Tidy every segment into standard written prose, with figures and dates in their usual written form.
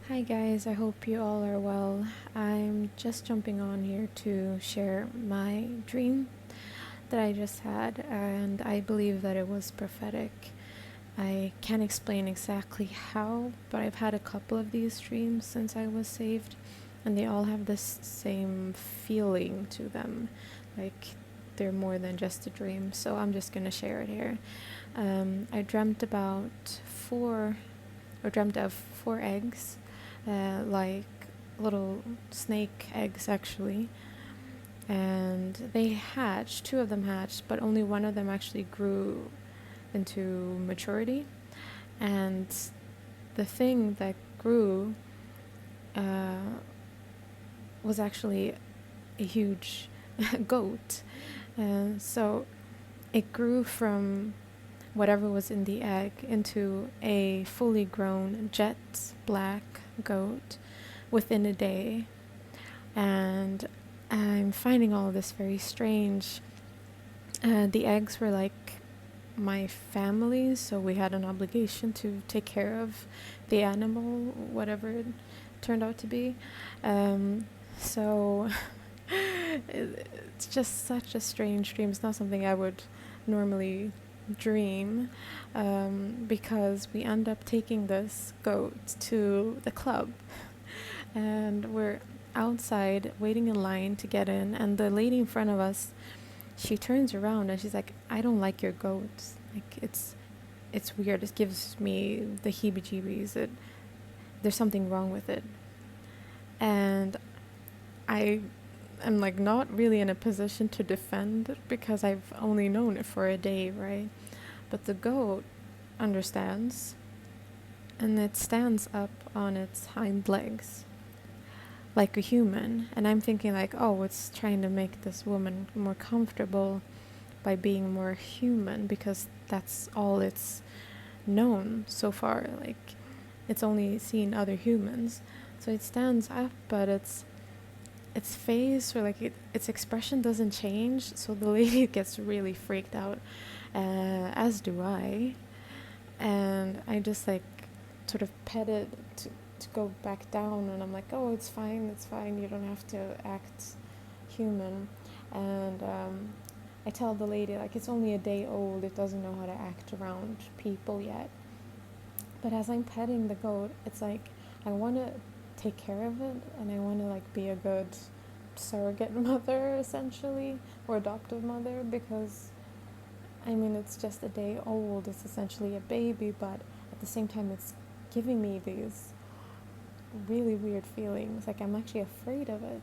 Hi guys, I hope you all are well. I'm just jumping on here to share my dream that I just had, and I believe that it was prophetic. I can't explain exactly how, but I've had a couple of these dreams since I was saved, and they all have this same feeling to them, like they're more than just a dream. So I'm just gonna share it here. I dreamt about dreamt of four eggs, like little snake eggs actually, and they hatched. Two of them hatched, but only one of them actually grew into maturity. And the thing that grew uh, was actually a huge goat. So it grew from whatever was in the egg into a fully grown jet black goat within a day. And I'm finding all of this very strange. The eggs were like my family, so we had an obligation to take care of the animal, whatever it turned out to be. So it's just such a strange dream. It's not something I would normally dream, because we end up taking this goat to the club, and we're outside waiting in line to get in, and the lady in front of us, she turns around and she's like, I don't like your goats. Like, it's weird. It gives me the heebie-jeebies. There's something wrong with it. And I am like not really in a position to defend it because I've only known it for a day, right? But the goat understands, and it stands up on its hind legs like a human. And I'm thinking like, oh, it's trying to make this woman more comfortable by being more human, because that's all it's known so far. Like, it's only seen other humans. So it stands up, but its face, or like its expression doesn't change. So the lady gets really freaked out, as do I. And I just like sort of pet it to go back down, and I'm like, oh, it's fine, you don't have to act human. And I tell the lady, like, it's only a day old, it doesn't know how to act around people yet. But as I'm petting the goat, it's like I want to take care of it, and I want to like be a good surrogate mother essentially, or adoptive mother, because I mean, it's just a day old, it's essentially a baby, but at the same time it's giving me these really weird feelings, like I'm actually afraid of it.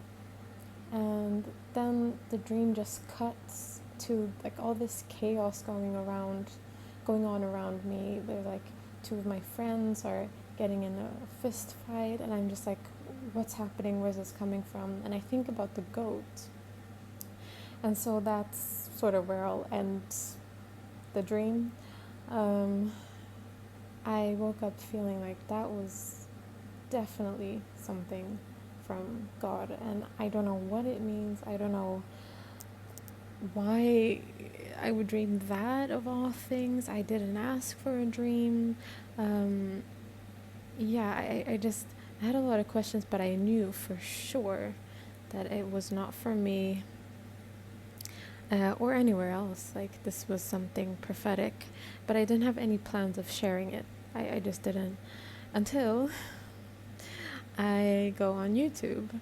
And then the dream just cuts to like all this chaos going on around me. There's like two of my friends are getting in a fist fight, and I'm just like, what's happening, where's this coming from? And I think about the goat, and so that's sort of where I'll end the dream. I woke up feeling like that was definitely something from God, and I don't know what it means. I don't know why I would dream that of all things. I didn't ask for a dream. Yeah, I had a lot of questions, but I knew for sure that it was not for me, or anywhere else. Like, this was something prophetic, but I didn't have any plans of sharing it. I just didn't, until I go on YouTube.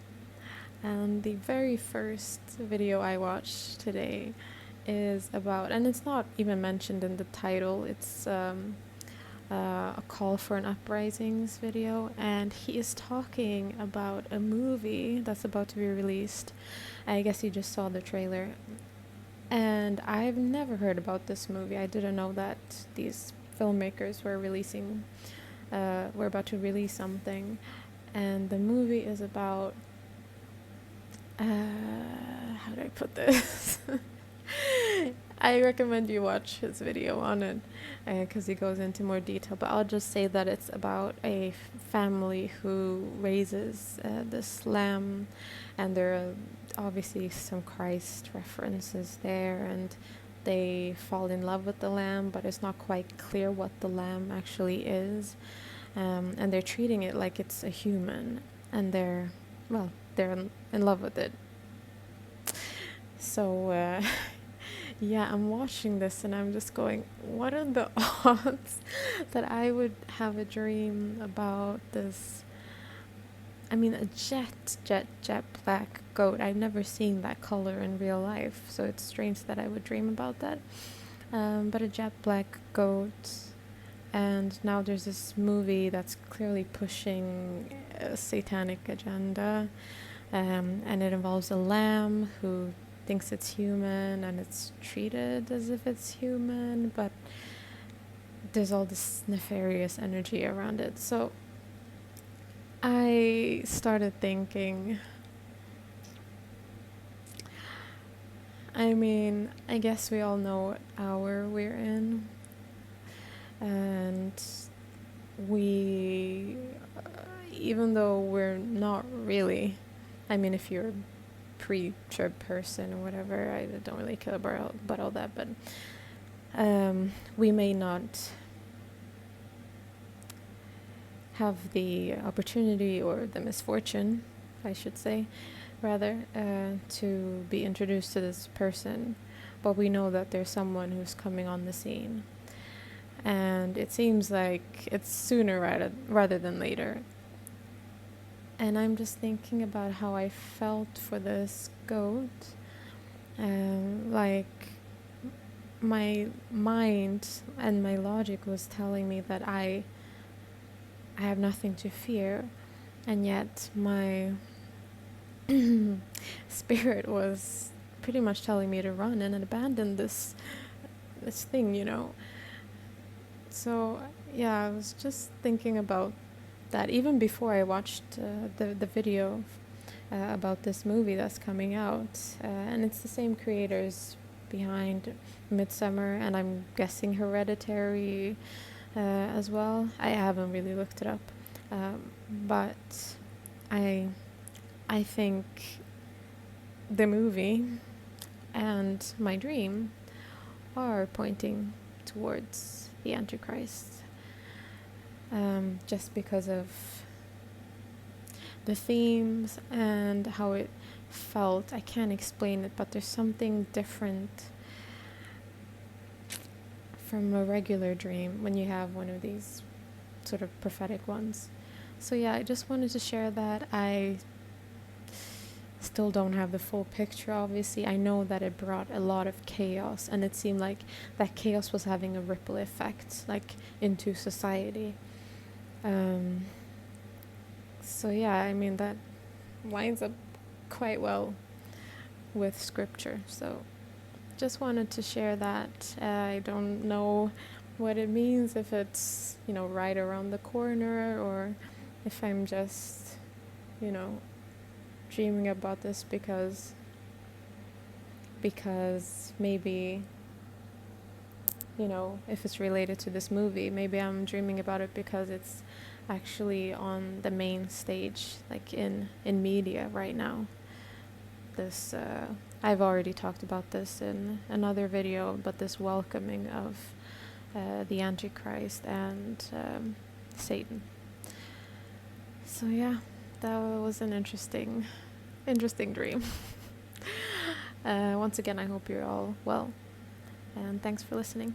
And the very first video I watched today is about, and it's not even mentioned in the title, it's a call for an uprisings video, and he is talking about a movie that's about to be released. I guess you just saw the trailer. And I've never heard about this movie. I didn't know that these filmmakers were about to release something. And the movie is about, how do I put this? I recommend you watch his video on it, because he goes into more detail. But I'll just say that it's about a family who raises this lamb, and there are obviously some Christ references there, and they fall in love with the lamb, but it's not quite clear what the lamb actually is. and they're treating it like it's a human, and they're in love with it. So yeah, I'm watching this and I'm just going, what are the odds that I would have a dream about this? I mean, a jet black goat. I've never seen that color in real life, so it's strange that I would dream about that. But a jet black goat, and now there's this movie that's clearly pushing a satanic agenda, and it involves a lamb who thinks it's human and it's treated as if it's human, but there's all this nefarious energy around it. So I started thinking, I mean, I guess we all know what hour we're in, and we, even though we're not really, I mean, if you're a pre-trib person or whatever, I don't really care about all that, but we may not have the opportunity or the misfortune, I should say, rather, to be introduced to this person, but we know that there's someone who's coming on the scene, and it seems like it's sooner rather than later. And I'm just thinking about how I felt for this goat. Like, my mind and my logic was telling me that I have nothing to fear, and yet my spirit was pretty much telling me to run and abandon this thing, you know. So yeah, I was just thinking about that even before I watched the video about this movie that's coming out, and it's the same creators behind Midsummer, and I'm guessing Hereditary as well. I haven't really looked it up, but I think the movie and my dream are pointing towards the Antichrist, just because of the themes and how it felt. I can't explain it, but there's something different from a regular dream when you have one of these sort of prophetic ones. So yeah, I just wanted to share that. I still don't have the full picture, obviously. I know that it brought a lot of chaos, and it seemed like that chaos was having a ripple effect, like, into society. So yeah, I mean, that lines up quite well with scripture. So just wanted to share that. I don't know what it means, if it's, you know, right around the corner, or if I'm just, you know, dreaming about this because maybe, you know, if it's related to this movie, maybe I'm dreaming about it because it's actually on the main stage, like in media right now. This I've already talked about this in another video, but this welcoming of the Antichrist and Satan. So yeah, that was an interesting dream. Once again, I hope you're all well, and thanks for listening.